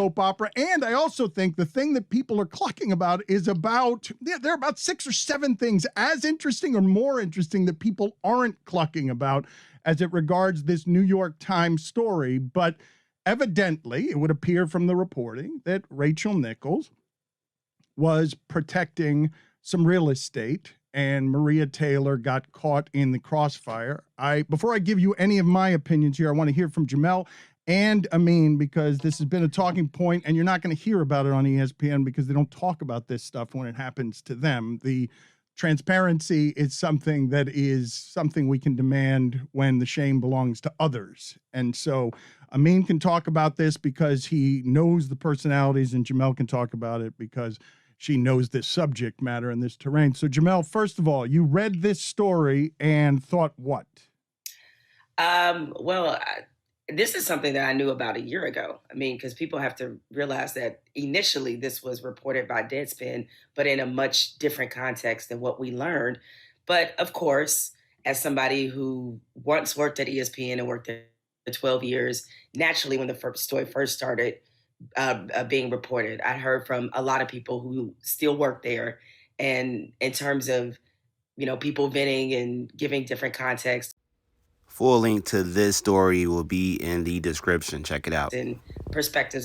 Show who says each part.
Speaker 1: soap opera. And I also think the thing that people are clucking about is about, there are about 6 or 7 things as interesting or more interesting that people aren't clucking about as it regards this New York Times story. But evidently, it would appear from the reporting that Rachel Nichols was protecting some real estate, and Maria Taylor got caught in the crossfire. Before I give you any of my opinions here, I want to hear from Jamel and Amin, because this has been a talking point, and you're not going to hear about it on ESPN because they don't talk about this stuff when it happens to them. The transparency is something we can demand when the shame belongs to others. And so Amin can talk about this because he knows the personalities, and Jamel can talk about it because she knows this subject matter and this terrain. So Jamel, first of all, you read this story and thought what?
Speaker 2: This is something that I knew about a year ago. I mean, because people have to realize that initially this was reported by Deadspin, but in a much different context than what we learned. But of course, as somebody who once worked at ESPN and worked there for 12 years, naturally, when the first story first started being reported, I heard from a lot of people who still work there. And in terms of, people venting and giving different context
Speaker 3: Full link to this story will be in the description. Check it out.
Speaker 2: and perspectives